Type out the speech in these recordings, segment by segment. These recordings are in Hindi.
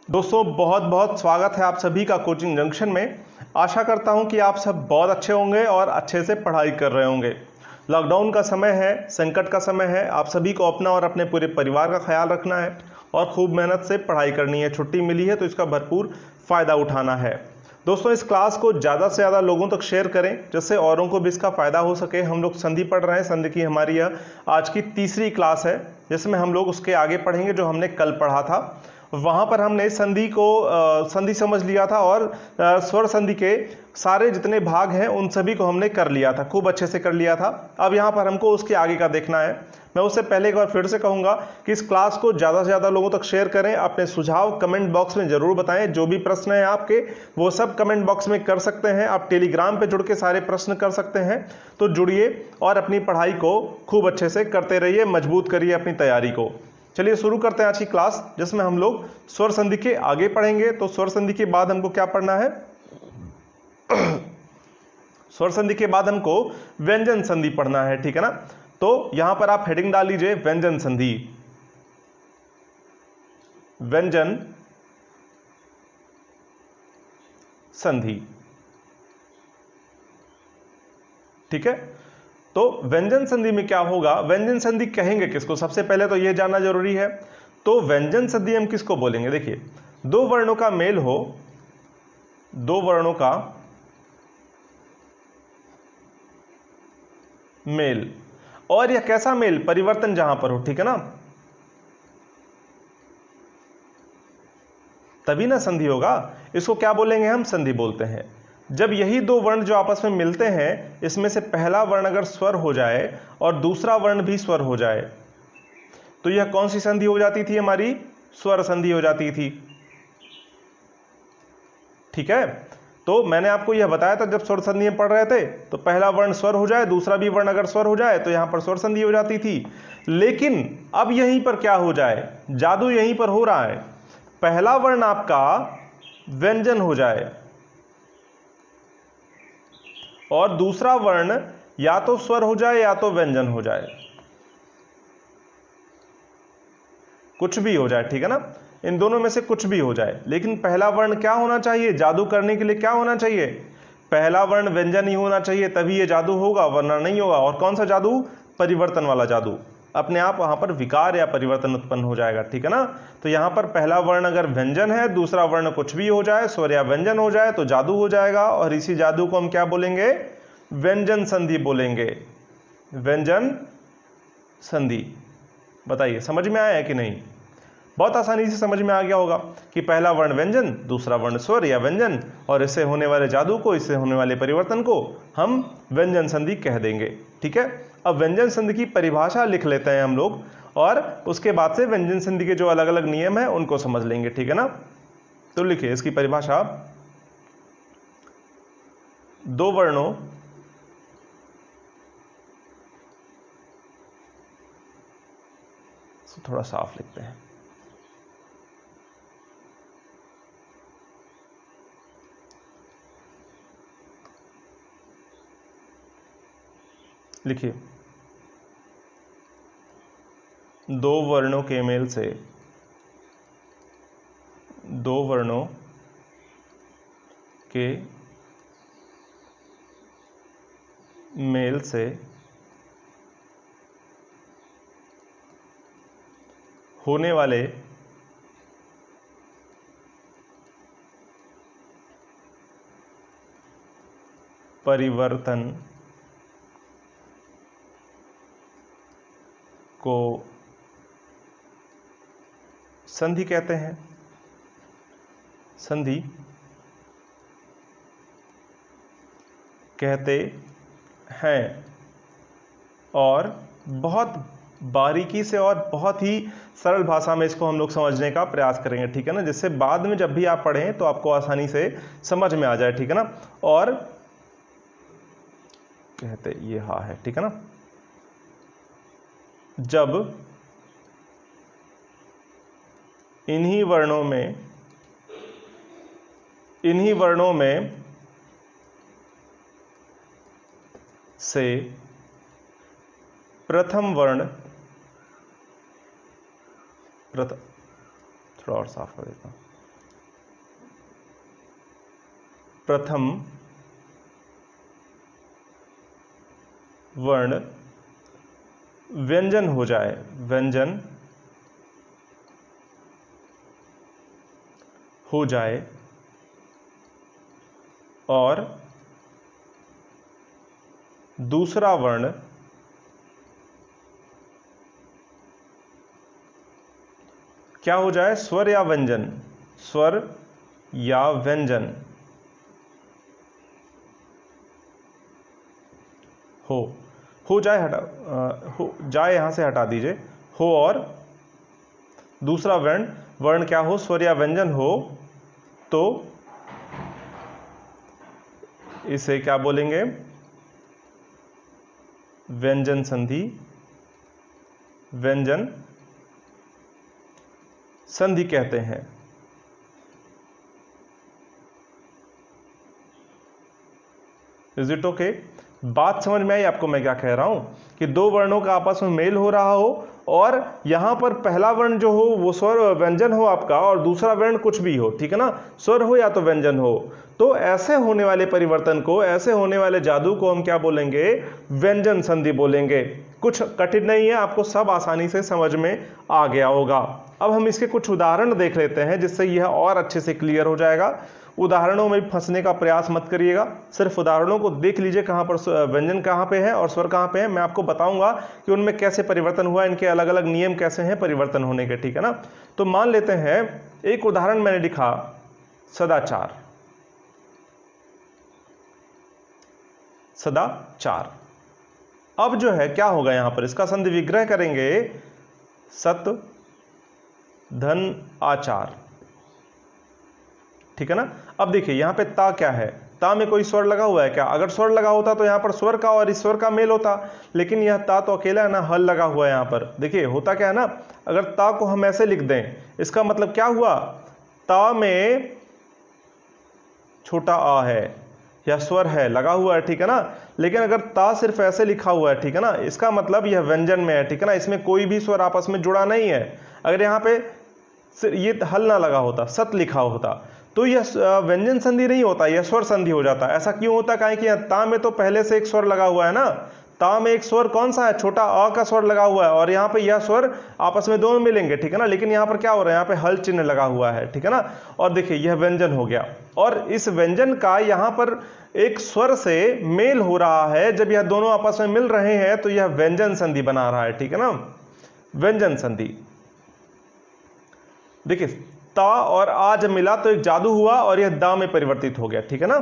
दोस्तों बहुत बहुत स्वागत है आप सभी का कोचिंग जंक्शन में। आशा करता हूं कि आप सब बहुत अच्छे होंगे और अच्छे से पढ़ाई कर रहे होंगे। लॉकडाउन का समय है, संकट का समय है। आप सभी को अपना और अपने पूरे परिवार का ख्याल रखना है और खूब मेहनत से पढ़ाई करनी है। छुट्टी मिली है तो इसका भरपूर फ़ायदा उठाना है। दोस्तों इस क्लास को ज़्यादा से ज़्यादा लोगों तक शेयर करें जिससे औरों को भी इसका फ़ायदा हो सके। हम लोग संधि पढ़ रहे हैं। संधि की हमारी यह आज की तीसरी क्लास है जिसमें हम लोग उसके आगे पढ़ेंगे जो हमने कल पढ़ा था। वहाँ पर हमने संधि को संधि समझ लिया था और स्वर संधि के सारे जितने भाग हैं उन सभी को हमने कर लिया था, खूब अच्छे से कर लिया था। अब यहाँ पर हमको उसके आगे का देखना है। मैं उससे पहले एक बार फिर से कहूँगा कि इस क्लास को ज़्यादा से ज़्यादा लोगों तक शेयर करें। अपने सुझाव कमेंट बॉक्स में ज़रूर बताएं। जो भी प्रश्न हैं आपके वो सब कमेंट बॉक्स में कर सकते हैं। आप टेलीग्राम पे जुड़ के सारे प्रश्न कर सकते हैं। तो जुड़िए और अपनी पढ़ाई को खूब अच्छे से करते रहिए, मजबूत करिए अपनी तैयारी को। चलिए शुरू करते हैं आज की क्लास जिसमें हम लोग स्वर संधि के आगे पढ़ेंगे। तो स्वर संधि के बाद हमको क्या पढ़ना है? स्वर संधि के बाद हमको व्यंजन संधि पढ़ना है, ठीक है ना। तो यहां पर आप हेडिंग डाल लीजिए व्यंजन संधि। व्यंजन संधि, ठीक है। तो व्यंजन संधि में क्या होगा? व्यंजन संधि कहेंगे किसको? सबसे पहले तो यह जानना जरूरी है। तो व्यंजन संधि हम किसको बोलेंगे? देखिए, दो वर्णों का मेल हो, दो वर्णों का मेल, और यह कैसा मेल? परिवर्तन जहां पर हो, ठीक है ना, तभी ना संधि होगा। इसको क्या बोलेंगे? हम संधि बोलते हैं। जब यही दो वर्ण जो आपस में मिलते हैं, इसमें से पहला वर्ण अगर स्वर हो जाए और दूसरा वर्ण भी स्वर हो जाए तो यह कौन सी संधि हो जाती थी? हमारी स्वर संधि हो जाती थी, ठीक है। तो मैंने आपको यह बताया था जब स्वर संधि में पढ़ रहे थे तो पहला वर्ण स्वर हो जाए, दूसरा भी वर्ण अगर स्वर हो जाए तो यहां पर स्वर संधि हो जाती थी। लेकिन अब यहीं पर क्या हो जाए? जादू यहीं पर हो रहा है। पहला वर्ण आपका व्यंजन हो जाए और दूसरा वर्ण या तो स्वर हो जाए या तो व्यंजन हो जाए, कुछ भी हो जाए, ठीक है ना। इन दोनों में से कुछ भी हो जाए, लेकिन पहला वर्ण क्या होना चाहिए? जादू करने के लिए क्या होना चाहिए? पहला वर्ण व्यंजन ही होना चाहिए, तभी ये जादू होगा, वरना नहीं होगा। और कौन सा जादू? परिवर्तन वाला जादू। अपने आप वहां पर विकार या परिवर्तन उत्पन्न हो जाएगा, ठीक है ना। तो यहां पर पहला वर्ण अगर व्यंजन है, दूसरा वर्ण कुछ भी हो जाए, स्वर या व्यंजन हो जाए, तो जादू हो जाएगा। और इसी जादू को हम क्या बोलेंगे? व्यंजन संधि बोलेंगे। व्यंजन संधि। बताइए समझ में आया है कि नहीं? बहुत आसानी से समझ में आ गया होगा कि पहला वर्ण व्यंजन, दूसरा वर्ण स्वर या व्यंजन, और इससे होने वाले जादू को, इससे होने वाले परिवर्तन को हम व्यंजन संधि कह देंगे, ठीक है। अब व्यंजन संधि की परिभाषा लिख लेते हैं हम लोग और उसके बाद से व्यंजन संधि के जो अलग अलग नियम हैं उनको समझ लेंगे, ठीक है ना। तो लिखिए इसकी परिभाषा। दो वर्णों थोड़ा साफ लिखते हैं। लिखिए, दो वर्णों के मेल से, दो वर्णों के मेल से होने वाले परिवर्तन को संधि कहते हैं। संधि कहते हैं। और बहुत बारीकी से और बहुत ही सरल भाषा में इसको हम लोग समझने का प्रयास करेंगे, ठीक है ना, जिससे बाद में जब भी आप पढ़ें तो आपको आसानी से समझ में आ जाए, ठीक है ना। और कहते ये हा है, ठीक है ना। जब इन्हीं वर्णों में से प्रथम वर्ण, थोड़ा और साफ कर देता हूं, प्रथम वर्ण व्यंजन हो जाए, व्यंजन हो जाए और दूसरा वर्ण क्या हो जाए, स्वर या व्यंजन, स्वर या व्यंजन हो जाए, हो जाए यहां से हटा दीजिए, हो और दूसरा वर्ण क्या हो, स्वर या व्यंजन हो, तो इसे क्या बोलेंगे, व्यंजन संधि, व्यंजन संधि कहते हैं। Is it okay? बात समझ में आई आपको मैं क्या कह रहा हूं कि दो वर्णों का आपस में मेल हो रहा हो और यहां पर पहला वर्ण जो हो वो स्वर व्यंजन हो आपका और दूसरा वर्ण कुछ भी हो, ठीक है ना, स्वर हो या तो व्यंजन हो, तो ऐसे होने वाले परिवर्तन को, ऐसे होने वाले जादू को हम क्या बोलेंगे, व्यंजन संधि बोलेंगे। कुछ कठिन नहीं है, आपको सब आसानी से समझ में आ गया होगा। अब हम इसके कुछ उदाहरण देख लेते हैं जिससे यह और अच्छे से क्लियर हो जाएगा। उदाहरणों में फंसने का प्रयास मत करिएगा, सिर्फ उदाहरणों को देख लीजिए कहां पर व्यंजन कहां पे है और स्वर कहां पे है। मैं आपको बताऊंगा कि उनमें कैसे परिवर्तन हुआ, इनके अलग अलग नियम कैसे हैं परिवर्तन होने के, ठीक है ना। तो मान लेते हैं एक उदाहरण मैंने लिखा सदाचार, सदाचार। अब जो है क्या होगा, यहां पर इसका संधि विग्रह करेंगे, सत धन आचार, ठीक है ना। अब देखिए यहां पे ता क्या है, ता में कोई स्वर लगा हुआ है क्या? अगर स्वर लगा होता तो यहां पर स्वर का और इस स्वर का मेल होता, लेकिन यह ता तो अकेला है ना, हल लगा हुआ है यहां पर। देखिए होता क्या है ना, अगर ता को हम ऐसे लिख दें, इसका मतलब क्या हुआ, ता में छोटा आ है या स्वर है लगा हुआ है, ठीक है ना। लेकिन अगर ता सिर्फ ऐसे लिखा हुआ है, ठीक है ना, इसका मतलब यह व्यंजन में है, ठीक है ना, इसमें कोई भी स्वर आपस में जुड़ा नहीं है। अगर यहां पे ये हल ना लगा होता, सत लिखा होता, तो यह व्यंजन संधि नहीं होता, यह स्वर संधि हो जाता। ऐसा क्यों होता, काहे कि ता में तो पहले से एक स्वर लगा हुआ है ना, ता में एक स्वर कौन सा है, छोटा अ का स्वर लगा हुआ है और यहाँ पे यह स्वर आपस में दोनों मिलेंगे, ठीक है ना। लेकिन यहाँ पर क्या हो रहा है, यहाँ पे हल चिन्ह लगा हुआ है, ठीक है ना। और देखिए यह व्यंजन हो गया और इस व्यंजन का यहाँ पर एक स्वर से मेल हो रहा है। जब यह दोनों आपस में मिल रहे हैं तो यह व्यंजन संधि बना रहा है, ठीक है ना, व्यंजन संधि। देखिए ता और आ जब मिला तो एक जादू हुआ और यह दा में परिवर्तित हो गया, ठीक है ना,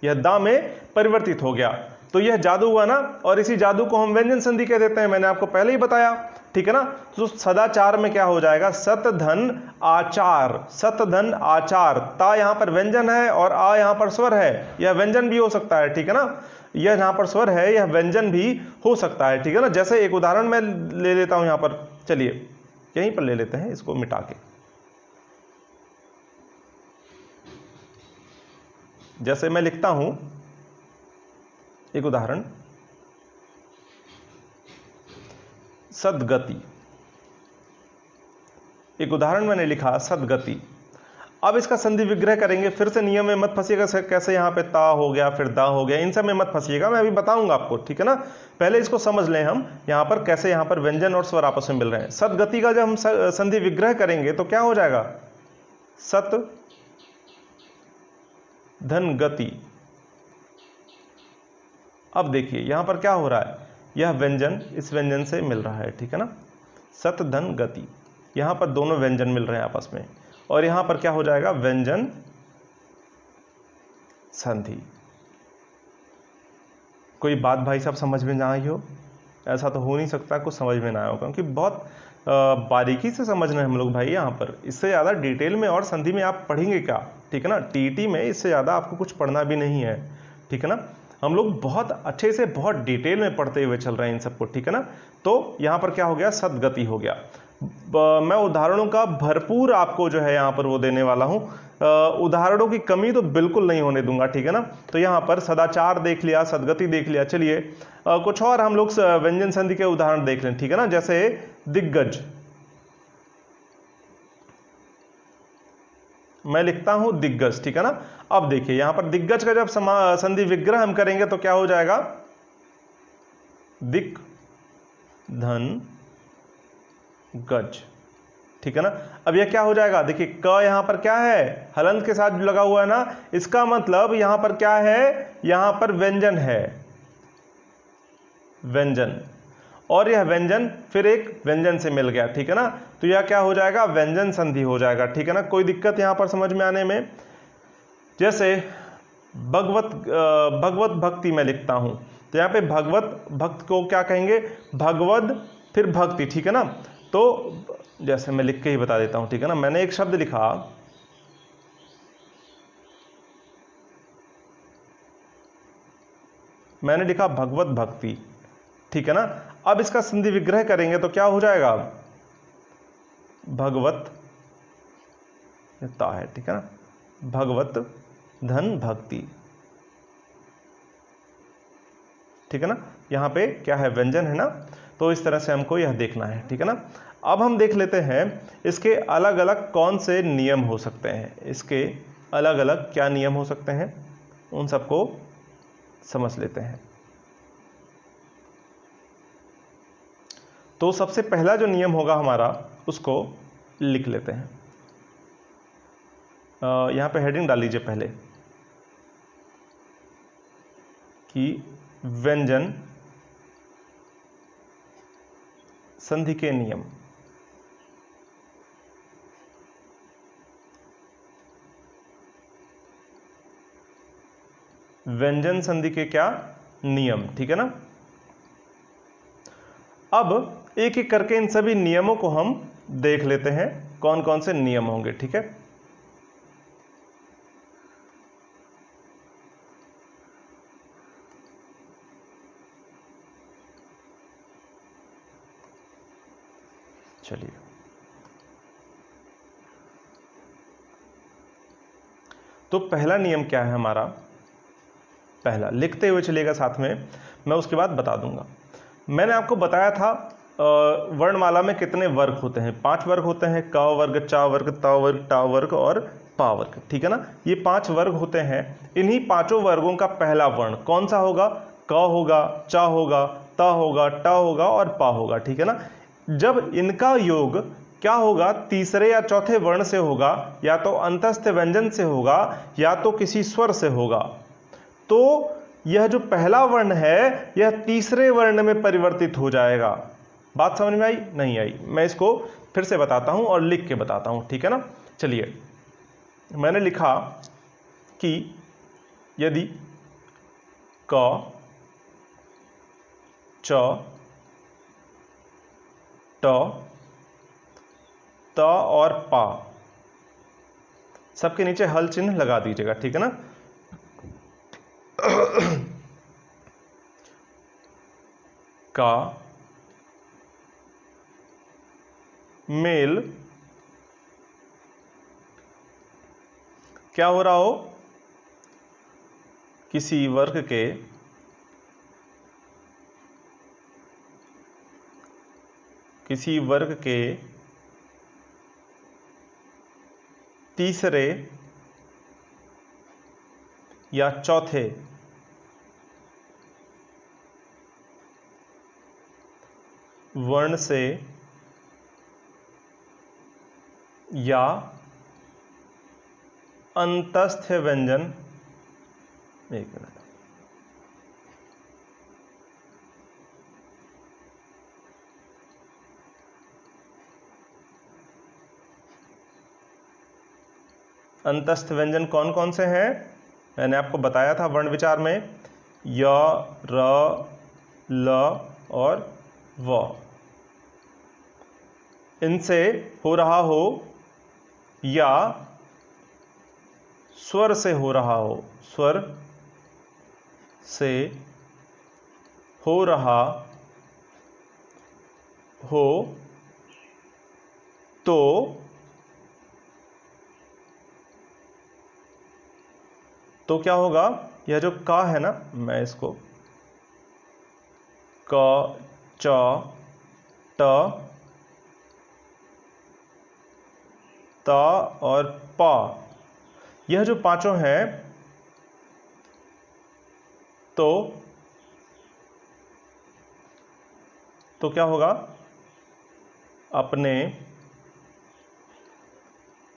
यह दा में परिवर्तित हो गया, तो यह जादू हुआ ना, और इसी जादू को हम व्यंजन संधि कह देते हैं, मैंने आपको पहले ही बताया, ठीक है ना। तो सदाचार में क्या हो जाएगा, सत धन आचार, सत धन आचार। ता यहां पर व्यंजन है और आ यहां पर स्वर है, यह व्यंजन भी हो सकता है, ठीक है ना, यह यहां पर स्वर है, यह व्यंजन भी हो सकता है, ठीक है ना। जैसे एक उदाहरण मैं ले लेता हूं यहां पर, चलिए यहीं पर ले लेते हैं इसको मिटा के। जैसे मैं लिखता हूं एक उदाहरण, सदगति, एक उदाहरण मैंने लिखा सदगति। अब इसका संधि विग्रह करेंगे, फिर से नियम में मत फंसिएगा, कैसे यहां पे ता हो गया फिर दा हो गया, इन सब में मत फंसिएगा, मैं अभी बताऊंगा आपको, ठीक है ना। पहले इसको समझ लें हम यहां पर कैसे यहां पर व्यंजन और स्वर आपस में मिल रहे हैं। सदगति का जब हम संधि विग्रह करेंगे तो क्या हो जाएगा, सत धन गति। अब देखिए यहां पर क्या हो रहा है, यह व्यंजन इस व्यंजन से मिल रहा है, ठीक है ना, सत धन गति, यहां पर दोनों व्यंजन मिल रहे हैं आपस में, और यहां पर क्या हो जाएगा, व्यंजन संधि। कोई बात भाई साहब समझ में ना आई हो? ऐसा तो हो नहीं सकता कुछ समझ में ना आया हो, क्योंकि बहुत बारीकी से समझ रहे हैं हम लोग भाई यहाँ पर। इससे ज़्यादा डिटेल में और संधि में आप पढ़ेंगे क्या, ठीक है ना। टीईटी में इससे ज़्यादा आपको कुछ पढ़ना भी नहीं है, ठीक है ना। हम लोग बहुत अच्छे से बहुत डिटेल में पढ़ते हुए चल रहे हैं इन सबको, ठीक है ना। तो यहाँ पर क्या हो गया, सदगति हो गया। मैं उदाहरणों का भरपूर आपको जो है यहाँ पर वो देने वाला हूँ, उदाहरणों की कमी तो बिल्कुल नहीं होने दूंगा, ठीक है ना। तो यहाँ पर सदाचार देख लिया, सदगति देख लिया, चलिए कुछ और हम लोग व्यंजन संधि के उदाहरण देख लें, ठीक है ना। जैसे दिग्गज, मैं लिखता हूं दिग्गज, ठीक है ना। अब देखिए यहां पर दिग्गज का जब संधि विग्रह हम करेंगे तो क्या हो जाएगा, दिक धन गज, ठीक है ना। अब यह क्या हो जाएगा, देखिए क यहां पर क्या है, हलंत के साथ लगा हुआ है ना, इसका मतलब यहां पर क्या है, यहां पर व्यंजन है, व्यंजन, और यह व्यंजन फिर एक व्यंजन से मिल गया, ठीक है ना। तो यह क्या हो जाएगा, व्यंजन संधि हो जाएगा, ठीक है ना। कोई दिक्कत यहां पर समझ में आने में। जैसे भगवत भक्ति में लिखता हूं, तो यहां पे भगवत भक्त को क्या कहेंगे, भगवद फिर भक्ति, ठीक है ना। तो जैसे मैं लिख के ही बता देता हूं, ठीक है ना। मैंने एक शब्द लिखा, मैंने लिखा भगवत भक्ति, ठीक है ना। अब इसका संधि विग्रह करेंगे तो क्या हो जाएगा, भगवत ता है, ठीक है ना, भगवत धन भक्ति, ठीक है ना। यहां पे क्या है, व्यंजन है ना। तो इस तरह से हमको यह देखना है, ठीक है ना। अब हम देख लेते हैं इसके अलग अलग कौन से नियम हो सकते हैं, इसके अलग अलग क्या नियम हो सकते हैं, उन सबको समझ लेते हैं। तो सबसे पहला जो नियम होगा हमारा, उसको लिख लेते हैं। यहां पे हेडिंग डाल लीजिए पहले कि व्यंजन संधि के नियम। व्यंजन संधि के क्या नियम, ठीक है ना। अब एक एक करके इन सभी नियमों को हम देख लेते हैं, कौन कौन से नियम होंगे, ठीक है। चलिए, तो पहला नियम क्या है हमारा, पहला लिखते हुए चलिएगा साथ में, मैं उसके बाद बता दूंगा। मैंने आपको बताया था वर्णमाला में कितने वर्ग होते हैं, 5 वर्ग होते हैं, क वर्ग, चा वर्ग, ता वर्ग, टा वर्ग और पा वर्ग, ठीक है ना। ये 5 वर्ग होते हैं। इन्हीं 5 वर्गों का पहला वर्ण कौन सा होगा, क होगा, चा होगा, ता होगा, टा होगा और पा होगा, ठीक है ना। जब इनका योग क्या होगा, तीसरे या चौथे वर्ण से होगा, या तो अंतस्थ व्यंजन से होगा, या तो किसी स्वर से होगा, तो यह जो पहला वर्ण है यह तीसरे वर्ण में परिवर्तित हो जाएगा। बात समझ में आई, नहीं आई, मैं इसको फिर से बताता हूं और लिख के बताता हूं, ठीक है ना। चलिए, मैंने लिखा कि यदि क, च, ट, त और पा, सबके नीचे हल चिन्ह लगा दीजिएगा, ठीक है ना। का मेल क्या हो रहा हो, किसी वर्ग के तीसरे या चौथे वर्ण से या अंतस्थ व्यंजन, एक मिनट, अंतस्थ व्यंजन कौन कौन से हैं, मैंने आपको बताया था वर्ण विचार में, य, र, ल और व, इनसे हो रहा हो या स्वर से हो रहा हो, स्वर से हो रहा हो, तो क्या होगा, यह जो का है ना, मैं इसको क, च, ट, त और पा, यह जो पांचों हैं तो क्या होगा, अपने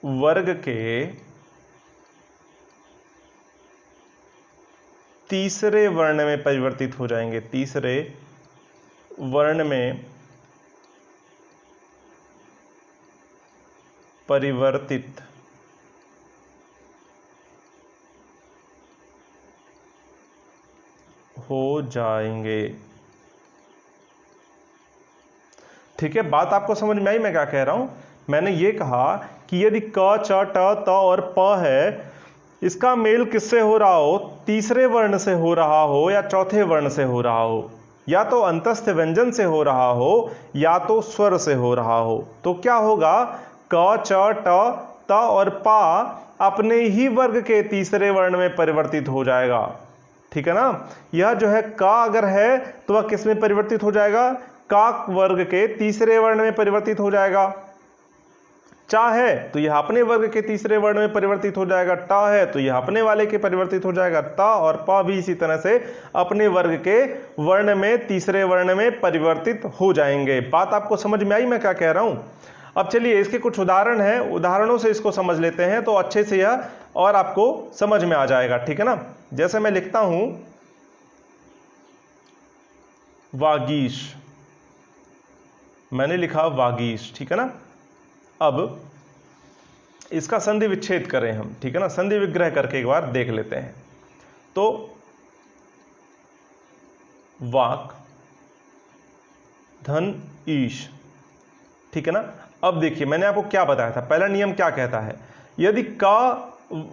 वर्ग के तीसरे वर्ण में परिवर्तित हो जाएंगे, तीसरे वर्ण में परिवर्तित हो जाएंगे। ठीक है, बात आपको समझ में आई मैं क्या कह रहा हूं? मैंने ये कहा कि यदि क, च, ट, त और प है, इसका मेल किससे हो रहा हो, तीसरे वर्ण से हो रहा हो या चौथे वर्ण से हो रहा हो, या तो अंतस्थ व्यंजन से हो रहा हो या तो स्वर से हो रहा हो, तो क्या होगा, क, च, ट, त और पा अपने ही वर्ग के तीसरे वर्ण में परिवर्तित हो जाएगा। ठीक है ना, यह जो है का अगर है तो वह किस में परिवर्तित हो जाएगा, का वर्ग के तीसरे वर्ण में परिवर्तित हो जाएगा। चा है तो यह अपने वर्ग के तीसरे वर्ण में परिवर्तित हो जाएगा, टा है तो यह अपने वाले के परिवर्तित हो जाएगा, ता और पा भी इसी तरह से अपने वर्ग के वर्ण में तीसरे वर्ण में परिवर्तित हो जाएंगे। बात आपको समझ में आई मैं क्या कह रहा हूं? अब चलिए इसके कुछ उदाहरण हैं, उदाहरणों से इसको समझ लेते हैं तो अच्छे से यह और आपको समझ में आ जाएगा। ठीक है ना, जैसे मैं लिखता हूं वागीश, मैंने लिखा वागीश। ठीक है ना, अब इसका संधि विच्छेद करें हम। ठीक है ना, संधि विग्रह करके एक बार देख लेते हैं। तो वाक धन ईश। ठीक है ना, अब देखिए मैंने आपको क्या बताया था, पहला नियम क्या कहता है, यदि का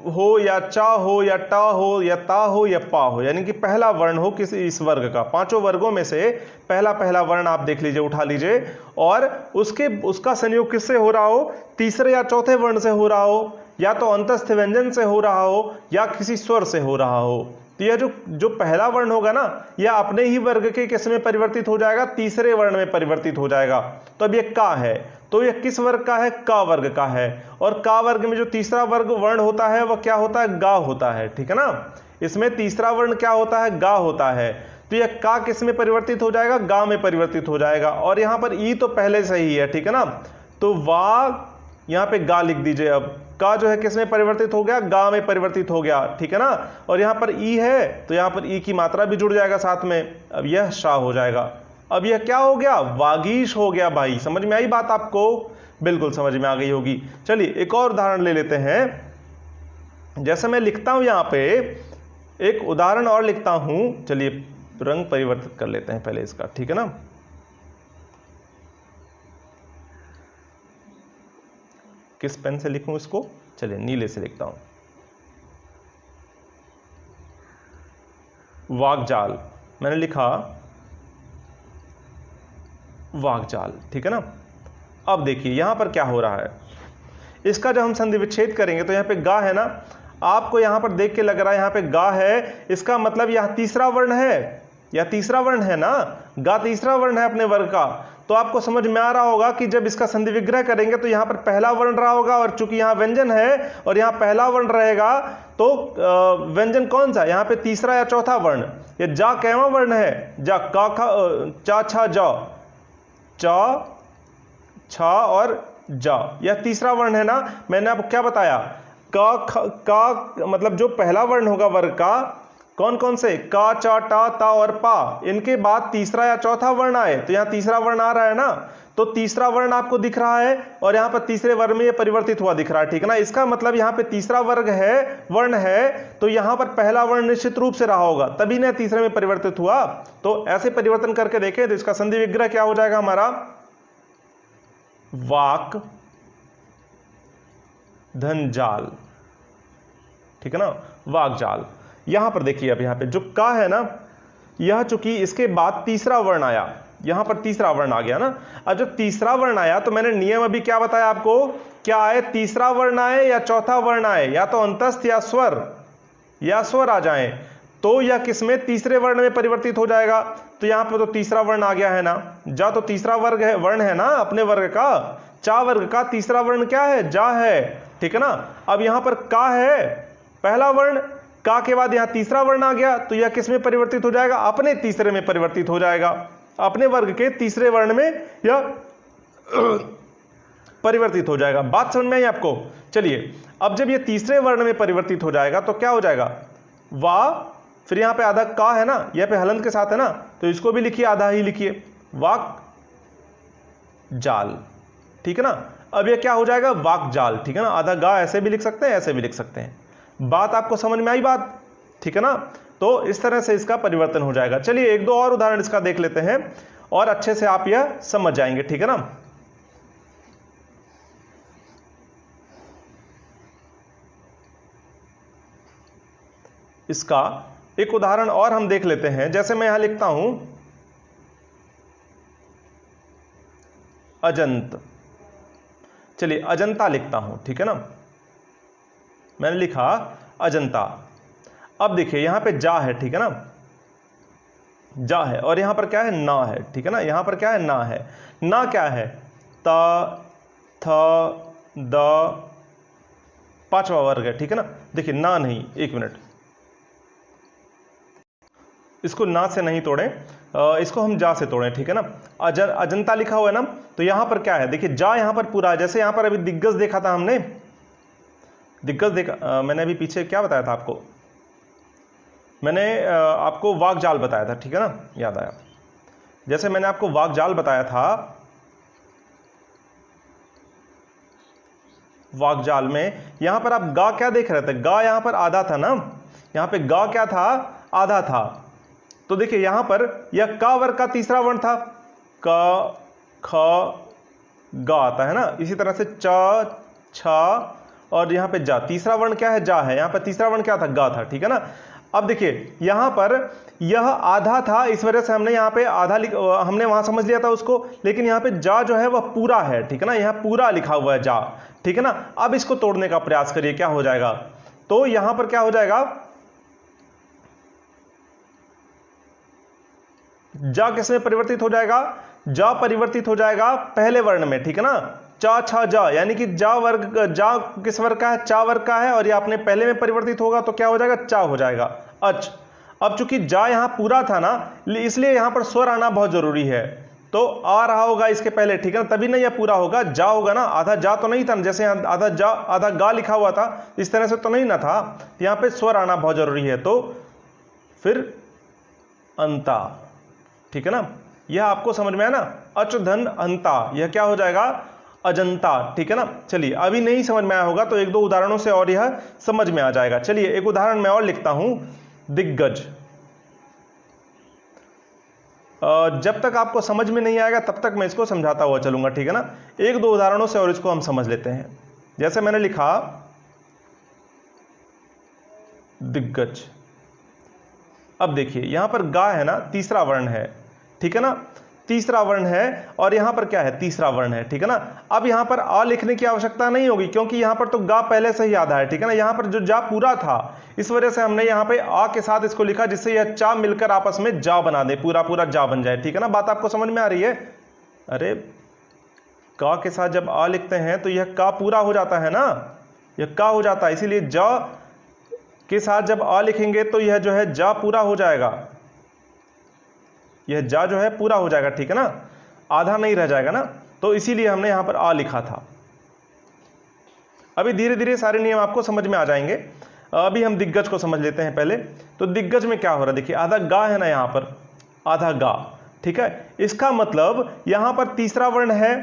हो या चा हो या टा हो या ता हो या पा हो, यानी कि पहला वर्ण हो किसी इस वर्ग का, पांचों वर्गों में से पहला वर्ण आप देख लीजिए, उठा लीजिए, और उसका संयोग किससे हो रहा हो, तीसरे या चौथे वर्ण से हो रहा हो, या तो अंतस्थ व्यंजन से हो रहा हो या किसी स्वर से हो रहा हो। तो यह जो पहला वर्ण होगा ना, यह अपने ही वर्ग के किस में परिवर्तित हो जाएगा, तीसरे वर्ण में परिवर्तित हो जाएगा। तो अब यह का है तो यह किस वर्ग का है, का वर्ग का है, और का वर्ग में जो तीसरा वर्ग वर्ण होता है वह क्या होता है, गा होता है। ठीक है ना, इसमें तीसरा वर्ण क्या होता है, गा होता है। तो यह का किस में परिवर्तित हो जाएगा, गा में परिवर्तित हो जाएगा, और यहां पर ई तो पहले से ही है। ठीक है ना, तो वा यहां पे गा लिख दीजिए। अब का जो है किस में परिवर्तित हो गया, गा में परिवर्तित हो गया। ठीक है ना, और यहां पर ई है तो यहां पर ई की मात्रा भी जुड़ जाएगा साथ में, अब यह शा हो जाएगा। अब यह क्या हो गया, वागीश हो गया। भाई समझ में आई बात आपको? बिल्कुल समझ में आ गई होगी। चलिए एक और उदाहरण ले लेते हैं। जैसे मैं लिखता हूं यहां पे एक उदाहरण और लिखता हूं, चलिए रंग परिवर्तित कर लेते हैं पहले इसका। ठीक है ना, किस पेन से लिखूं इसको, चलिए नीले से लिखता हूं। वागजाल, मैंने लिखा वागजाल। ठीक है ना, अब देखिए यहां पर क्या हो रहा है, इसका जब हम संधि विच्छेद करेंगे तो यहां पे गा है ना, आपको यहां पर देख के लग रहा है यहां पे गा है, इसका मतलब यह तीसरा वर्ण है, यह तीसरा वर्ण है ना, गा तीसरा वर्ण है अपने वर्ग का। तो आपको समझ में आ रहा होगा कि जब इसका संधि विग्रह करेंगे तो यहां पर पहला वर्ण रहा होगा, और चूंकि यहां व्यंजन है और यहां पहला वर्ण रहेगा तो व्यंजन कौन सा, यहां पे तीसरा या चौथा वर्ण, ये जा कैवा वर्ण है, जा का खा चा छा जा, चा छा और जा, यह तीसरा वर्ण है ना। मैंने आपको क्या बताया, का मतलब जो पहला वर्ण होगा वर्ग का, कौन कौन से, का चा टा ता और पा, इनके बाद तीसरा या चौथा वर्ण आए, तो यहां तीसरा वर्ण आ रहा है ना, तो तीसरा वर्ण आपको दिख रहा है और यहां पर तीसरे वर्ण में ये परिवर्तित हुआ दिख रहा है। ठीक है ना, इसका मतलब यहां पे तीसरा वर्ग है, वर्ण है, तो यहां पर पहला वर्ण निश्चित रूप से रहा होगा, तभी ना तीसरे में परिवर्तित हुआ। तो ऐसे परिवर्तन करके देखें तो इसका संधि विग्रह क्या हो जाएगा हमारा, वाक धन जाल। ठीक है ना, वाकजाल। यहां पर देखिए, अब यहां पे जो का है ना, यह चूंकि इसके बाद तीसरा वर्ण आया, यहां पर तीसरा वर्ण आ गया ना। अब जब तीसरा वर्ण आया तो मैंने नियम अभी क्या बताया आपको, क्या आए, तीसरा वर्ण आए या चौथा वर्ण आए, या तो अंतस्थ या स्वर आ जाए, तो यह किसमें, तीसरे वर्ण में परिवर्तित हो जाएगा। तो यहां पर तो तीसरा वर्ण आ गया है ना, जा तो तीसरा वर्ण है ना अपने वर्ग का, चा वर्ग का तीसरा वर्ण क्या है, जा है। ठीक है ना, अब यहां पर का है पहला वर्ण का के बाद यहां तीसरा वर्ण आ गया तो यह किस में परिवर्तित हो जाएगा, अपने तीसरे में परिवर्तित हो जाएगा, अपने वर्ग के तीसरे वर्ण में यह परिवर्तित हो जाएगा। बात समझ में आई आपको? चलिए अब जब यह तीसरे वर्ण में परिवर्तित हो जाएगा तो क्या हो जाएगा, वा, फिर यहां पे आधा का है ना, यहां पे हलंत के साथ है ना, तो इसको भी लिखिए, आधा ही लिखिए, वाक जाल, ठीक है ना। अब यह क्या हो जाएगा, वाक जाल, ठीक है ना। आधा गा ऐसे भी लिख सकते हैं, ऐसे भी लिख सकते हैं। बात आपको समझ में आई बात, ठीक है ना। तो इस तरह से इसका परिवर्तन हो जाएगा। चलिए एक दो और उदाहरण इसका देख लेते हैं और अच्छे से आप यह समझ जाएंगे, ठीक है ना। इसका एक उदाहरण और हम देख लेते हैं। जैसे मैं यहां लिखता हूं अजंत, चलिए अजंता लिखता हूं, ठीक है ना। मैंने लिखा अजंता। अब देखिए यहां पे जा है, ठीक है ना, जा है, और यहां पर क्या है, ना है, ठीक है ना। यहां पर क्या है, ना है। ना क्या है, ता, थ, द, पांचवा वर्ग है, ठीक है ना। देखिए ना नहीं, एक मिनट, इसको ना से नहीं तोड़ें, इसको हम जा से तोड़ें, ठीक है ना। अजंता लिखा हुआ है ना, तो यहां पर क्या है, देखिए जा यहां पर पूरा है। जैसे यहां पर अभी दिग्गज देखा था हमने, दिग्गज देखा, मैंने अभी पीछे क्या बताया था आपको, मैंने आपको वाकजाल बताया था, ठीक है ना, याद आया। जैसे मैंने आपको वाकजाल बताया था, वाकजाल में यहां पर आप गा क्या देख रहे थे, गा यहां पर आधा था ना, यहां पे गा क्या था, आधा था। तो देखिए यहां पर यह का वर्ग का तीसरा वर्ण था, क, ख, गा आता है ना। इसी तरह से च, छ और यहां पे जा, तीसरा वर्ण क्या है, जा है। यहां पर तीसरा वर्ण क्या था, गा था, ठीक है ना। अब देखिए यहां पर यह आधा था, इस वजह से हमने यहां पे आधा हमने वहां समझ लिया था उसको, लेकिन यहां पे जा जो है वह पूरा है, ठीक है ना, यहां पूरा लिखा हुआ है जा, ठीक है ना। अब इसको तोड़ने का प्रयास करिए, क्या हो जाएगा, तो यहां पर क्या हो जाएगा, जा किस में परिवर्तित हो जाएगा, जा परिवर्तित हो जाएगा पहले वर्ण में, ठीक है ना। चा, छा, जा, यानी कि जा वर्ग, जा किस वर्ग का है, चा वर्ग का है, और ये अपने पहले में परिवर्तित होगा तो क्या हो जाएगा, चा हो जाएगा। अच, अब चूंकि जा यहां पूरा था ना, इसलिए यहां पर स्वर आना बहुत जरूरी है, तो आ रहा होगा इसके पहले, ठीक है ना, तभी नहीं यह पूरा होगा। जा होगा ना, आधा जा तो नहीं था, जैसे यहां आधा जा आधा गा लिखा हुआ था, इस तरह से तो नहीं ना था, यहां पे स्वर आना बहुत जरूरी है, तो फिर अंता, ठीक है ना। यह आपको समझ में आया ना, अच धन अंता, यह क्या हो जाएगा, अजंता, ठीक है ना। चलिए अभी नहीं समझ में आया होगा तो एक दो उदाहरणों से और यह समझ में आ जाएगा। चलिए एक उदाहरण मैं और लिखता हूं, दिग्गज। जब तक आपको समझ में नहीं आएगा तब तक मैं इसको समझाता हुआ चलूंगा, ठीक है ना। एक दो उदाहरणों से और इसको हम समझ लेते हैं। जैसे मैंने लिखा दिग्गज। अब देखिए यहां पर गा है ना, तीसरा वर्ण है, ठीक है ना, तीसरा वर्ण है, और यहां पर क्या है, तीसरा वर्ण है, ठीक है ना। अब यहां पर आ लिखने की आवश्यकता नहीं होगी क्योंकि यहां पर तो गा पहले से ही आधा है, ठीक है ना। यहां पर जो जा पूरा था, इस वजह से हमने यहां पे आ के साथ इसको लिखा, जिससे यह चा मिलकर आपस में जा बना दे, पूरा पूरा जा बन जाए, ठीक है ना। बात आपको समझ में आ रही है? अरे का के साथ जब आ लिखते हैं तो यह का पूरा हो जाता है ना, यह का हो जाता है, इसीलिए जा के साथ जब आ लिखेंगे तो यह जो है जा पूरा हो जाएगा, यह जा जो है पूरा हो जाएगा, ठीक है ना, आधा नहीं रह जाएगा ना, तो इसीलिए हमने यहां पर आ लिखा था। अभी धीरे धीरे सारे नियम आपको समझ में आ जाएंगे। अभी हम दिग्गज को समझ लेते हैं पहले। तो दिग्गज में क्या हो रहा है, देखिए आधा गा है ना, यहां पर आधा गा, ठीक है। इसका मतलब यहां पर तीसरा वर्ण है,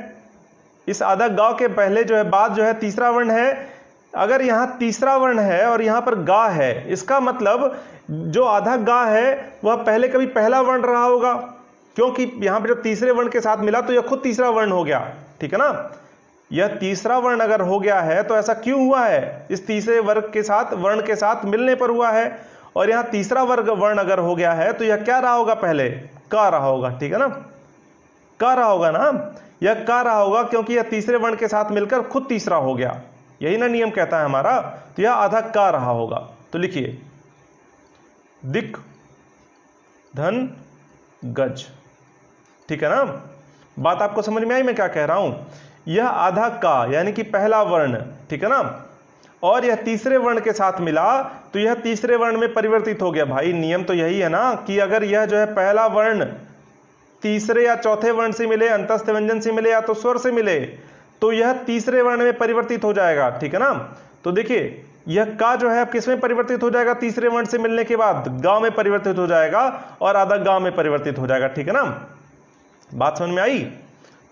इस आधा गा के पहले जो है बाद जो है तीसरा वर्ण है। अगर यहां तीसरा वर्ण है और यहां पर गा है, इसका मतलब जो आधा गा है वह पहले कभी पहला वर्ण रहा होगा, क्योंकि यहां पर जब तीसरे वर्ण के साथ मिला तो यह खुद तीसरा वर्ण हो गया, ठीक है ना। यह तीसरा वर्ण अगर हो गया है तो ऐसा क्यों हुआ है, इस तीसरे वर्ग के साथ वर्ण के साथ मिलने पर हुआ है। और यहां तीसरा वर्ग वर्ण अगर हो गया है तो यह क्या रहा होगा, पहले का रहा होगा, ठीक है ना, का रहा होगा ना, यह का रहा होगा क्योंकि यह तीसरे वर्ण के साथ मिलकर खुद तीसरा हो गया, यही ना नियम कहता है हमारा। तो यह आधा का रहा होगा। तो लिखिए दिक धन गज, ठीक है ना। बात आपको समझ में आई मैं क्या कह रहा हूं? यह आधा का यानी कि पहला वर्ण, ठीक है ना, और यह तीसरे वर्ण के साथ मिला तो यह तीसरे वर्ण में परिवर्तित हो गया। भाई नियम तो यही है ना कि अगर यह जो है पहला वर्ण तीसरे या चौथे वर्ण से मिले, अंतस्थ व्यंजन से मिले या तो स्वर से मिले, तो यह तीसरे वर्ण में परिवर्तित हो जाएगा। ठीक है ना। तो देखिए यह का जो है अब किस में परिवर्तित हो जाएगा, तीसरे वर्ण से मिलने के बाद गांव में परिवर्तित हो जाएगा और आधा गांव में परिवर्तित हो जाएगा। ठीक है ना, बात समझ में आई।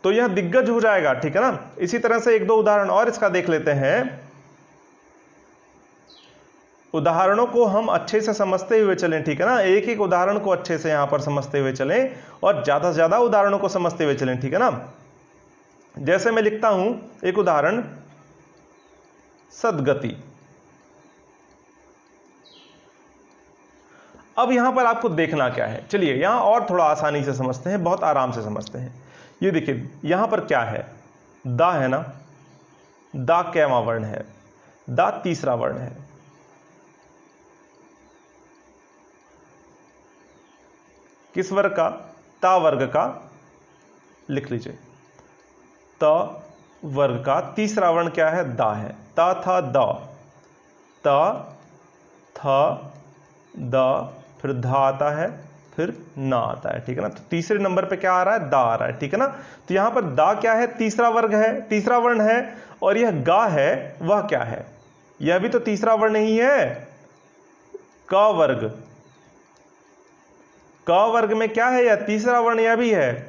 तो यह दिग्गज हो जाएगा। ठीक है ना। इसी तरह से एक दो उदाहरण और इसका देख लेते हैं। उदाहरणों को हम अच्छे से समझते हुए चलें। ठीक है ना, एक एक उदाहरण को अच्छे से यहां पर समझते हुए चलें और ज्यादा से ज्यादा उदाहरणों को समझते हुए चलें। ठीक है ना। जैसे मैं लिखता हूं एक उदाहरण, सद्गति। अब यहां पर आपको देखना क्या है, चलिए यहां और थोड़ा आसानी से समझते हैं, बहुत आराम से समझते हैं। ये देखिए यहां पर क्या है, दा है ना, दा कैवां वर्ण है, दा तीसरा वर्ण है। किस वर्ग का, ता वर्ग का, लिख लीजिए ता वर्ग का तीसरा वर्ण क्या है, दा है। ता था दा, ता था दा, फिर धा आता है, फिर ना आता है। ठीक है ना। तो तीसरे नंबर पे क्या आ रहा है, दा आ रहा है। ठीक है ना। तो यहां पर दा क्या है, तीसरा वर्ग है, तीसरा वर्ण है। और यह गा है, वह क्या है, यह भी तो तीसरा वर्ण ही है, का वर्ग। का वर्ग में क्या है, यह तीसरा वर्ण, यह भी है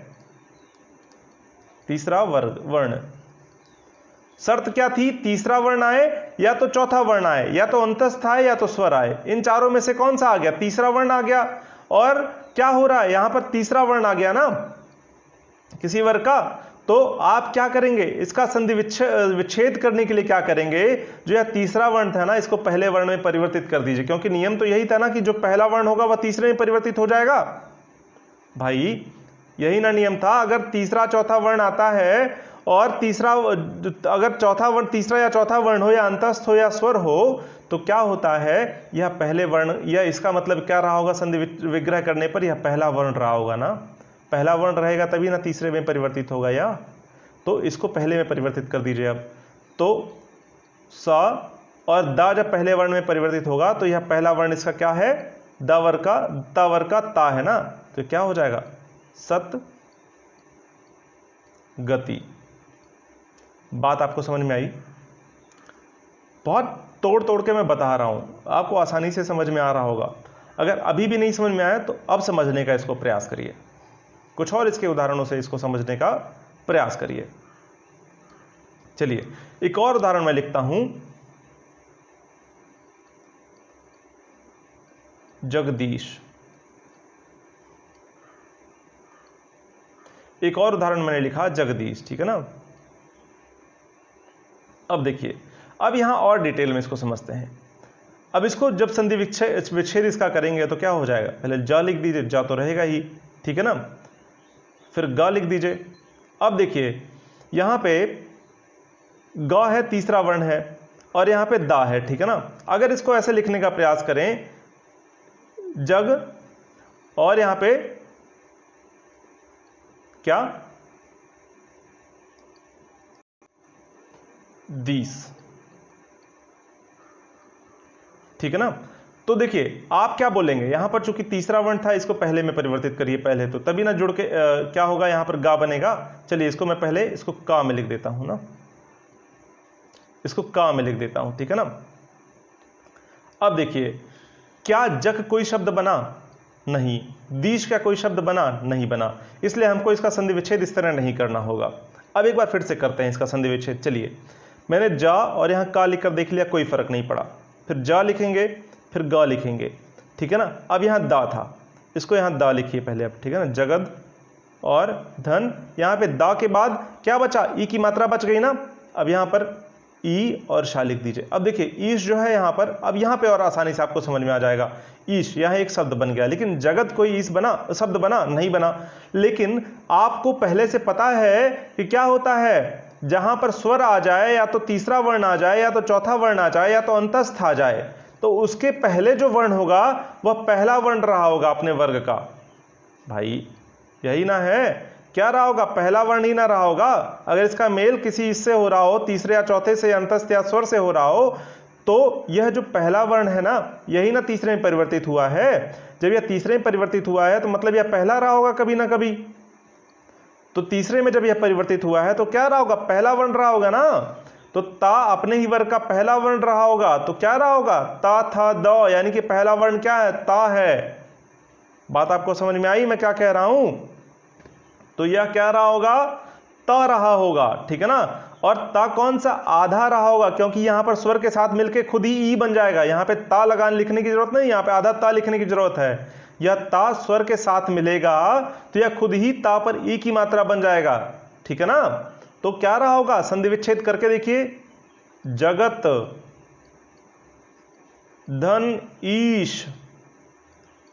तीसरा वर्ण। शर्त क्या थी, तीसरा वर्ण आए या तो चौथा वर्ण आए या तो अंतस्थ आए या तो स्वर आए। इन चारों में से कौन सा आ गया, तीसरा वर्ण आ गया। और क्या हो रहा है, यहां पर तीसरा वर्ण आ गया ना किसी वर्ग का, तो आप क्या करेंगे, इसका संधि विच्छेद करने के लिए क्या करेंगे, जो यह तीसरा वर्ण था ना इसको पहले वर्ण में परिवर्तित कर दीजिए, क्योंकि नियम तो यही था ना कि जो पहला वर्ण होगा वह तीसरे में परिवर्तित हो जाएगा। भाई यही ना नियम था, अगर तीसरा चौथा वर्ण आता है और तीसरा, अगर चौथा वर्ण, तीसरा या चौथा वर्ण हो या अंतस्थ हो या स्वर हो, तो क्या होता है, यह पहले वर्ण, या इसका मतलब क्या रहा होगा, संधि विग्रह करने पर यह पहला वर्ण रहा होगा ना, पहला वर्ण रहेगा तभी ना तीसरे में परिवर्तित होगा, या तो इसको पहले में परिवर्तित कर दीजिए। अब तो सा और दा जब पहले वर्ण में परिवर्तित होगा तो यह पहला वर्ण इसका क्या है, दा वर्ग का, ता वर्ग का ता है ना, तो क्या हो जाएगा, सत गति। बात आपको समझ में आई। बहुत तोड़ तोड़ के मैं बता रहा हूं, आपको आसानी से समझ में आ रहा होगा। अगर अभी भी नहीं समझ में आया तो अब समझने का इसको प्रयास करिए, कुछ और इसके उदाहरणों से इसको समझने का प्रयास करिए। चलिए एक और उदाहरण मैं लिखता हूं, जगदीश। एक और उदाहरण मैंने लिखा जगदीश। ठीक है ना। अब देखिए, अब यहां और डिटेल में इसको समझते हैं। अब इसको जब संधि विच्छेद इसका करेंगे तो क्या हो जाएगा, पहले जा लिख दीजिए, जा तो रहेगा ही, ठीक है ना, फिर गा लिख दीजिए। अब देखिए यहां पे गा है, तीसरा वर्ण है, और यहां पे दा है। ठीक है ना। अगर इसको ऐसे लिखने का प्रयास करें, जग और यहां पे क्या, दीस। ठीक है ना। तो देखिए आप क्या बोलेंगे, यहां पर चूंकि तीसरा वर्ण था इसको पहले में परिवर्तित करिए पहले, तो तभी ना जुड़ के क्या होगा, यहां पर गा बनेगा। चलिए इसको मैं पहले इसको का में लिख देता हूं ना, इसको का में लिख देता हूं। ठीक है ना। अब देखिए, क्या जग कोई शब्द बना, नहीं। दीश का कोई शब्द बना, नहीं बना, इसलिए हमको इसका संधि विच्छेद इस तरह नहीं करना होगा। अब एक बार फिर से करते हैं इसका संधि विच्छेद। चलिए मैंने जा और यहां का लिखकर देख लिया, कोई फर्क नहीं पड़ा, फिर जा लिखेंगे, फिर गा लिखेंगे। ठीक है ना। अब यहां दा था, इसको यहां दा लिखिए पहले अब। ठीक है ना, जगद और धन, यहां पे दा के बाद क्या बचा, ई की मात्रा बच गई ना, अब यहां पर ई और शा लिख दीजिए। अब देखिए ईश जो है यहां पर, अब यहां पे और आसानी से आपको समझ में आ जाएगा, ईश यहां एक शब्द बन गया, लेकिन जगत कोई ईश बना, शब्द बना नहीं बना। लेकिन आपको पहले से पता है कि क्या होता है, जहां पर स्वर आ जाए, या तो तीसरा वर्ण आ जाए, या तो चौथा वर्ण आ जाए, या तो अंतस्थ आ जाए, तो उसके पहले जो वर्ण होगा वह पहला वर्ण रहा होगा अपने वर्ग का। भाई यही ना है, क्या रहा होगा, पहला वर्ण ही ना रहा होगा। अगर इसका मेल किसी इससे हो रहा हो, तीसरे या चौथे से, अंतस्थ या स्वर से हो रहा हो, तो यह जो पहला वर्ण है ना, यही ना तीसरे में परिवर्तित हुआ है। जब यह तीसरे में परिवर्तित हुआ है तो मतलब यह पहला रहा होगा कभी ना कभी। तो तीसरे में जब यह परिवर्तित हुआ है तो क्या रहा होगा, पहला वर्ण रहा होगा ना। तो ता अपने ही वर्ग का पहला वर्ण रहा होगा, तो क्या रहा होगा, ता था द, यानी कि पहला वर्ण क्या है, ता है। बात आपको समझ में आई मैं क्या कह रहा हूं। तो यह क्या रहा होगा, ता रहा होगा, ठीक है ना। और ता कौन सा, आधा रहा होगा, क्योंकि यहां पर स्वर के साथ मिलके खुद ही ई बन जाएगा। यहां पे ता लगान लिखने की जरूरत नहीं, यहां पे आधा ता लिखने की जरूरत है। यह ता स्वर के साथ मिलेगा तो यह खुद ही ता पर ई की मात्रा बन जाएगा, ठीक है ना। तो क्या रहा होगा, संधि विच्छेद करके देखिए, जगत धन ईश।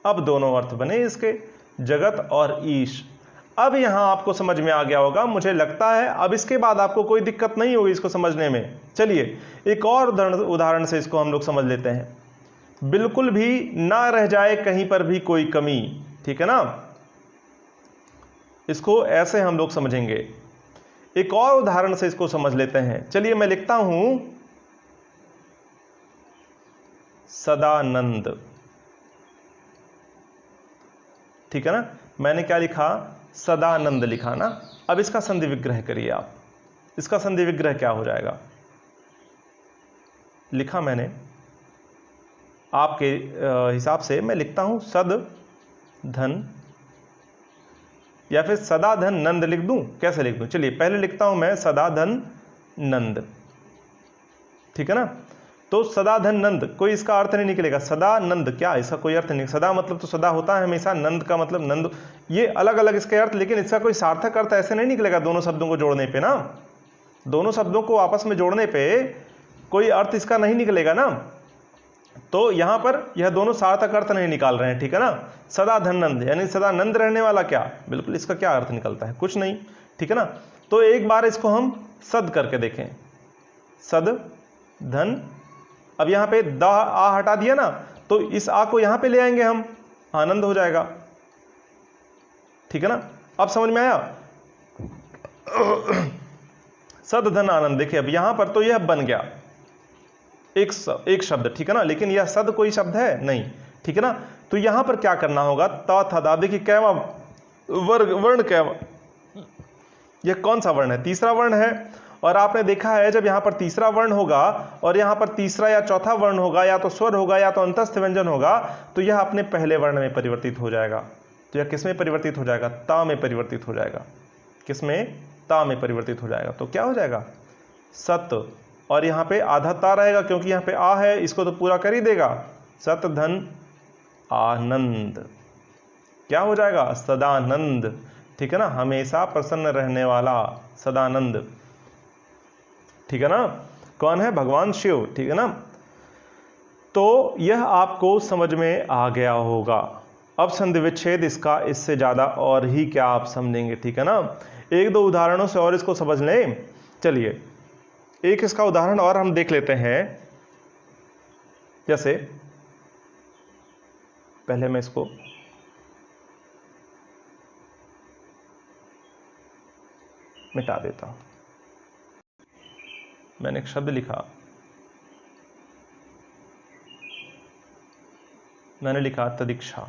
अब दोनों अर्थ बने इसके, जगत और ईश। अब यहां आपको समझ में आ गया होगा मुझे लगता है। अब इसके बाद आपको कोई दिक्कत नहीं होगी इसको समझने में। चलिए एक और उदाहरण से इसको हम लोग समझ लेते हैं, बिल्कुल भी ना रह जाए कहीं पर भी कोई कमी, ठीक है ना। इसको ऐसे हम लोग समझेंगे। एक और उदाहरण से इसको समझ लेते हैं। चलिए मैं लिखता हूं सदानंद, ठीक है ना। मैंने क्या लिखा, सदानंद लिखा ना। अब इसका संधि विग्रह करिए आप। इसका संधि विग्रह क्या हो जाएगा, लिखा मैंने आपके हिसाब से मैं लिखता हूं सद धन, या फिर सदा धन नंद लिख दूं, कैसे लिख दूं। चलिए पहले लिखता हूं मैं सदा धन नंद, ठीक है ना। तो सदा धन नंद, कोई इसका अर्थ नहीं निकलेगा, सदा नंद क्या, इसका कोई अर्थ नहीं। सदा मतलब तो सदा होता है हमेशा, नंद का मतलब नंद, ये अलग अलग इसके अर्थ, लेकिन इसका कोई सार्थक अर्थ ऐसे नहीं निकलेगा दोनों शब्दों को जोड़ने पे ना। दोनों शब्दों को आपस में जोड़ने पे कोई अर्थ इसका नहीं निकलेगा ना। तो यहां पर यह दोनों सार्थक अर्थ नहीं निकाल रहे हैं, ठीक है ना। सदा धन नंद यानी सदा नंद रहने वाला क्या, बिल्कुल इसका क्या अर्थ निकलता है, कुछ नहीं, ठीक है ना। तो एक बार इसको हम सद करके देखें, सद धन। अब यहां पे द आ हटा दिया ना, तो इस आ को यहां पे ले आएंगे हम, आनंद हो जाएगा, ठीक है ना। अब समझ में आया, सद धन आनंद। देखिए अब यहां पर तो यह बन गया एक शब्द, ठीक है ना, लेकिन यह सद कोई शब्द है नहीं, ठीक है ना। तो यहां पर क्या करना होगा, ता था दा। देखिए कैवा वर्ग वर्ण, कैवा यह कौन सा वर्ण है, तीसरा वर्ण है। और आपने देखा है जब यहां पर तीसरा वर्ण होगा और यहां पर तीसरा या चौथा वर्ण होगा, या तो स्वर होगा या तो अंतस्थ व्यंजन होगा, तो यह अपने पहले वर्ण में परिवर्तित हो जाएगा। तो यह किस में परिवर्तित हो जाएगा, ता में परिवर्तित हो जाएगा। किस में, ता में परिवर्तित हो जाएगा। तो क्या हो जाएगा, सत, और यहां पे आधा ता रहेगा क्योंकि यहां पे आ है, इसको तो पूरा कर ही देगा, सत धन आनंद। क्या हो जाएगा, सदानंद, ठीक है ना, हमेशा प्रसन्न रहने वाला सदानंद, ठीक है ना। कौन है, भगवान शिव, ठीक है ना। तो यह आपको समझ में आ गया होगा। अब संधि विच्छेद इसका इससे ज्यादा और ही क्या आप समझेंगे, ठीक है ना। एक दो उदाहरणों से और इसको समझ लें। चलिए एक इसका उदाहरण और हम देख लेते हैं। जैसे पहले मैं इसको मिटा देता हूं। मैंने एक शब्द लिखा, मैंने लिखा तदीक्षा।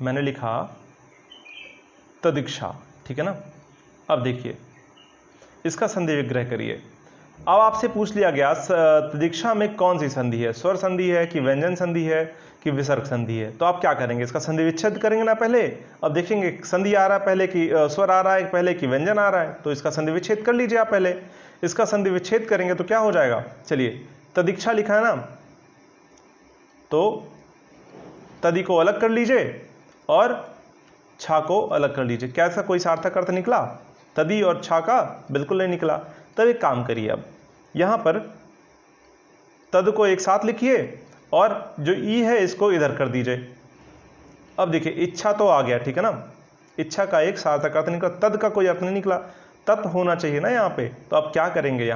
मैंने लिखा तदीक्षा, ठीक है ना। अब देखिए इसका संधि विग्रह करिए। अब आपसे पूछ लिया गया तदीक्षा में कौन सी संधि है, स्वर संधि है कि व्यंजन संधि है कि विसर्ग संधि है। तो आप क्या करेंगे, इसका संधि विच्छेद करेंगे ना पहले। अब देखेंगे संधि आ रहा है पहले कि स्वर आ रहा है पहले कि व्यंजन आ रहा है, तो इसका संधि विच्छेद कर लीजिए आप पहले। इसका संधि विच्छेद करेंगे तो क्या हो जाएगा, चलिए तदीक्षा लिखा है ना, तो तदी को अलग कर लीजिए और छा को अलग कर लीजिए। क्या इसका कोई सार्थक अर्थ निकला, तदी और छा का, बिल्कुल नहीं निकला। तब एक काम करिए, अब यहां पर तद को एक साथ लिखिए और जो ई है इसको इधर कर दीजिए। अब देखिए इच्छा तो आ गया, ठीक है ना, इच्छा का एक सार्थक अर्थ निकला, तद का कोई अर्थ नहीं निकला, तत् होना चाहिए ना यहाँ पे। तो अब क्या करेंगे,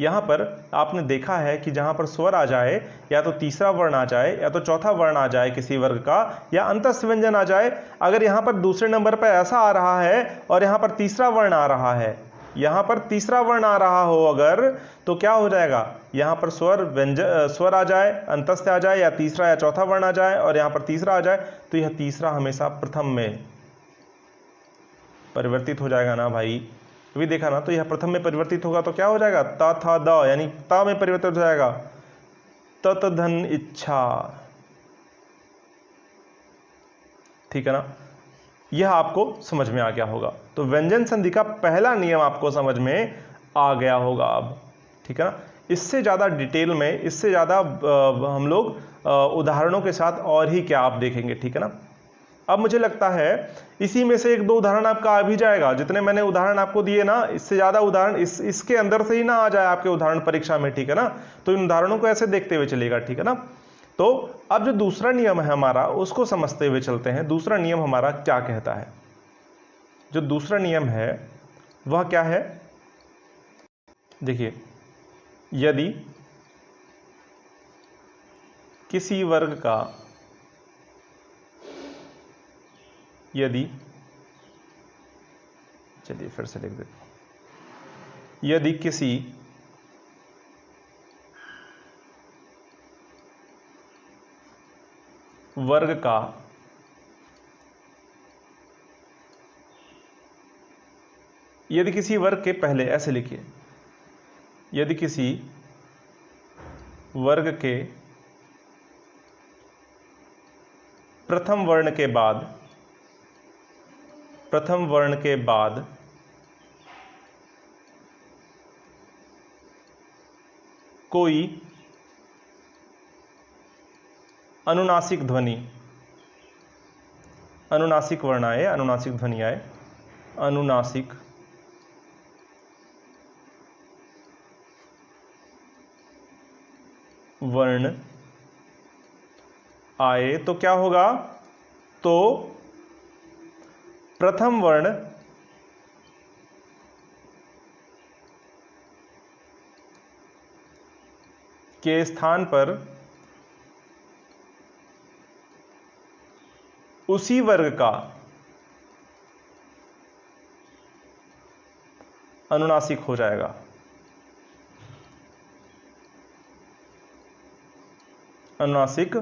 यहाँ पर आपने देखा है कि जहां पर स्वर आ जाए, या तो तीसरा वर्ण आ जाए या तो चौथा वर्ण आ जाए किसी वर्ग का, या अंतस्थ व्यंजन आ जाए। अगर यहां पर दूसरे नंबर पर ऐसा आ रहा है और यहां पर तीसरा वर्ण आ रहा है, यहां पर तीसरा वर्ण आ रहा हो अगर, तो क्या हो जाएगा, यहां पर स्वर आ जाए, अंतस्थ आ जाए, या तीसरा या चौथा वर्ण आ जाए और यहां पर तीसरा आ जाए, तो यह तीसरा हमेशा प्रथम में परिवर्तित हो जाएगा ना भाई। अभी देखा ना, तो यह प्रथम में परिवर्तित होगा तो क्या हो जाएगा, ता था द, यानी ता में परिवर्तित हो जाएगा, तत धन इच्छा। ठीक है ना, यह आपको समझ में आ गया होगा। तो व्यंजन संधि का पहला नियम आपको समझ में आ गया होगा अब। ठीक है ना, इससे ज़्यादा डिटेल में, इससे ज़्यादा हम लोग उदाहरणों के साथ और ही क्या आप देखेंगे। ठीक है ना, अब मुझे लगता है इसी में से एक दो उदाहरण आपका आ भी जाएगा। जितने मैंने उदाहरण आपको दिए ना, इससे ज़्यादा उदाहरण इसके अंदर से ही ना आ जाए आपके उदाहरण परीक्षा में। ठीक है ना, तो इन उदाहरणों को ऐसे देखते हुए चलेगा। ठीक है ना, तो अब जो दूसरा नियम है हमारा, उसको समझते हुए चलते हैं। दूसरा नियम हमारा क्या कहता है? जो दूसरा नियम है वह क्या है, देखिए, यदि किसी वर्ग का, चलिए फिर से लिख देता हूं, यदि किसी वर्ग का यदि किसी वर्ग के पहले, ऐसे लिखिए, यदि किसी वर्ग के प्रथम वर्ण के बाद कोई अनुनासिक ध्वनि, अनुनासिक वर्ण आए, अनुनासिक ध्वनि आए, अनुनासिक वर्ण आए, तो क्या होगा, तो प्रथम वर्ण के स्थान पर उसी वर्ग का अनुनासिक हो जाएगा। अनुनासिक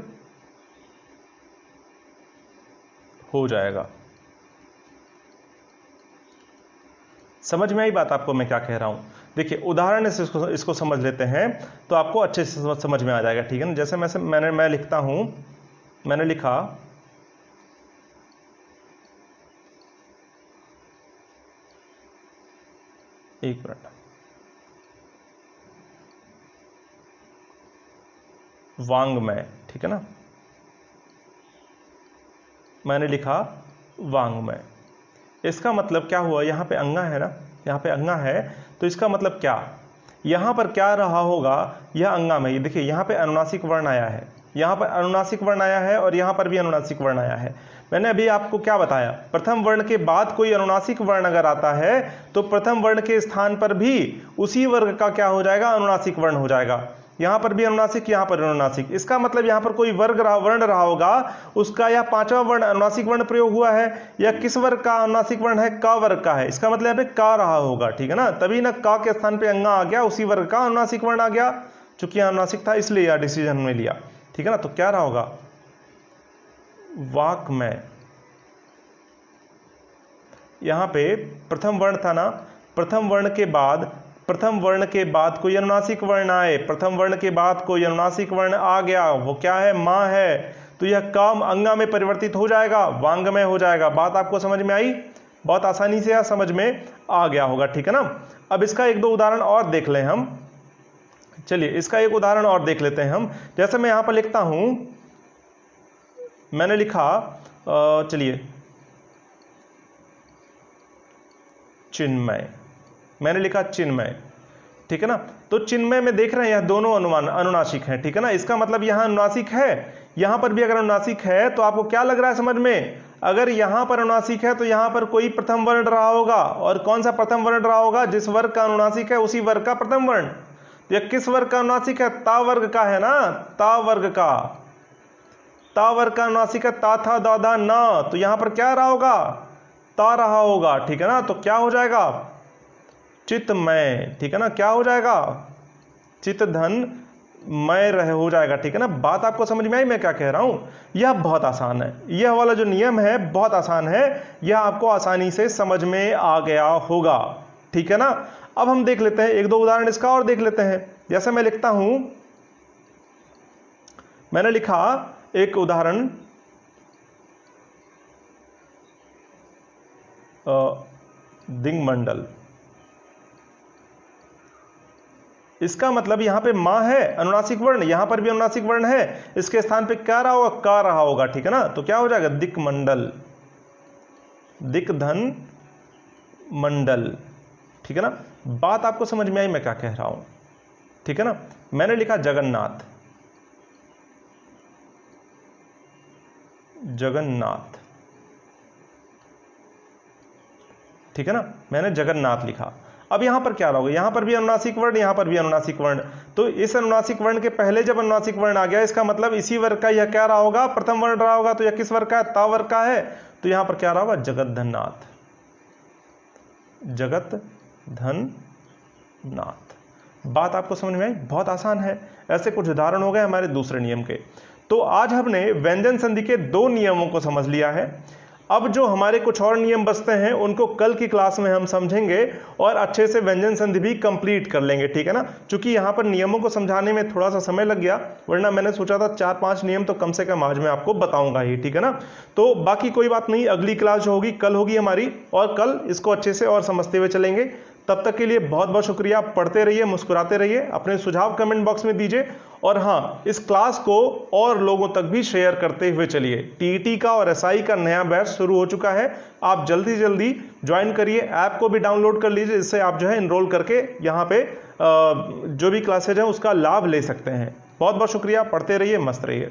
हो जाएगा। समझ में आई बात आपको मैं क्या कह रहा हूं? देखिए उदाहरण से इसको समझ लेते हैं तो आपको अच्छे से समझ में आ जाएगा। ठीक है ना, जैसे मैं लिखता हूं, मैंने लिखा एक मिनट, वांग्मय। ठीक है ना, मैंने लिखा वांग्मय। इसका मतलब क्या हुआ, यहां पे अंगा है ना, यहां पे अंगा है, तो इसका मतलब क्या, यहां पर क्या रहा होगा, यह अंगा में, ये देखिए यहां पे अनुनासिक वर्ण आया है, यहां पर अनुनासिक वर्ण आया है और यहां पर भी अनुनासिक वर्ण आया है। मैंने अभी आपको क्या बताया, प्रथम वर्ण के बाद कोई अनुनासिक वर्ण अगर आता है तो प्रथम वर्ण के स्थान पर भी उसी वर्ग का क्या हो जाएगा, अनुनासिक वर्ण हो जाएगा। यहां पर भी अनुनासिक, यहां पर अनुनासिक, इसका मतलब यहां पर कोई वर्ण रहा होगा, उसका यह पांचवा वर्ण अनुनासिक वर्ण प्रयोग हुआ है। यह किस वर्ग का अनुनासिक वर्ण है, क वर्ग का है, इसका मतलब यहां पे का रहा होगा। ठीक है ना, तभी ना का के स्थान पे अंगा आ गया, उसी वर्ग का अनुनासिक वर्ण आ गया, चूंकि अनुनासिक था इसलिए यह डिसीजन में लिया। ठीक है ना, तो क्या रहा होगा, वाक्मय। यहां पे प्रथम वर्ण था ना, प्रथम वर्ण के बाद कोई अनुनासिक वर्ण आए, प्रथम वर्ण के बाद कोई अनुनासिक वर्ण आ गया, वो क्या है, मां है, तो यह काम अंगा में परिवर्तित हो जाएगा, वांग्मय हो जाएगा। बात आपको समझ में आई, बहुत आसानी से यह समझ में आ गया होगा। ठीक है ना, अब इसका एक दो उदाहरण और देख लें हम। चलिए इसका एक उदाहरण और देख लेते हैं हम। जैसे मैं यहां पर लिखता हूं, मैंने लिखा चलिए चिन्मय, मैंने लिखा चिन्मय। ठीक है ना, तो चिन्मय में देख रहे हैं यह दोनों अनुनासिक हैं। ठीक है ना, इसका मतलब यहां अनुनासिक है, यहां पर भी अगर अनुनासिक है तो आपको क्या लग रहा है समझ में, अगर यहां पर अनुनासिक है तो यहां पर कोई प्रथम वर्ण रहा होगा, और कौन सा प्रथम वर्ण रहा होगा, जिस वर्ग का अनुनासिक है उसी वर्ग का प्रथम वर्ण। तो यह किस वर्ग का अनुनासिक है, ता वर्ग का है ना, ता वर्ग का, ता वर्ग का अनुनासिक है, ता था दादा न, तो यहां पर क्या रहा होगा, ता रहा होगा। ठीक है ना, तो क्या हो जाएगा, चितमय, ठीक है ना। क्या हो जाएगा, चित धन मय रह हो जाएगा, ठीक है ना। बात आपको समझ में आई मैं क्या कह रहा हूं। यह बहुत आसान है, यह वाला जो नियम है बहुत आसान है, यह आपको आसानी से समझ में आ गया होगा, ठीक है ना। अब हम देख लेते हैं एक दो उदाहरण इसका और देख लेते हैं। जैसे मैं लिखता हूं, मैंने लिखा एक उदाहरण, दिग्मंडल। इसका मतलब यहां पे मां है अनुनासिक वर्ण, यहां पर भी अनुनासिक वर्ण है, इसके स्थान पे क्या रहा होगा, का रहा होगा, ठीक है ना। तो क्या हो जाएगा, दिक्मंडल, दिक धन मंडल, ठीक है ना। बात आपको समझ में आई मैं क्या कह रहा हूं, ठीक है ना। मैंने लिखा जगन्नाथ, जगन्नाथ, ठीक है ना। मैंने जगन्नाथ लिखा। अब यहां पर क्या रहोगे, यहां पर भी अनुनासिक वर्ण, यहां पर भी अनुनासिक वर्ण। तो इस अनुनासिक वर्ण के पहले जब अनुनासिक वर्ण आ गया, इसका मतलब इसी वर्ग का यह क्या रहा होगा, प्रथम वर्ण रहा होगा। तो यह किस वर्ग का है, ता वर्ग का है। तो यहां पर क्या रहा होगा, जगतधननाथ, जगत धन नाथ। बात आपको समझ में आई, बहुत आसान है। ऐसे कुछ उदाहरण हो गए हमारे दूसरे नियम के। तो आज हमने व्यंजन संधि के दो नियमों को समझ लिया है। अब जो हमारे कुछ और नियम बचते हैं उनको कल की क्लास में हम समझेंगे और अच्छे से व्यंजन संधि भी कंप्लीट कर लेंगे, ठीक है ना। क्योंकि यहाँ पर नियमों को समझाने में थोड़ा सा समय लग गया, वरना मैंने सोचा था 4-5 नियम तो कम से कम आज मैं आपको बताऊंगा ही, ठीक है ना। तो बाकी कोई बात नहीं, अगली क्लास जो होगी कल होगी हमारी, और कल इसको अच्छे से और समझते हुए चलेंगे। तब तक के लिए बहुत बहुत शुक्रिया। पढ़ते रहिए, मुस्कुराते रहिए, अपने सुझाव कमेंट बॉक्स में दीजिए, और हाँ, इस क्लास को और लोगों तक भी शेयर करते हुए चलिए। टीईटी का और एसआई का नया बैच शुरू हो चुका है, आप जल्दी जल्दी ज्वाइन करिए। ऐप को भी डाउनलोड कर लीजिए, जिससे आप जो है इनरोल करके यहाँ पे जो भी क्लासेज हैं उसका लाभ ले सकते हैं। बहुत बहुत शुक्रिया, पढ़ते रहिए, मस्त रहिए।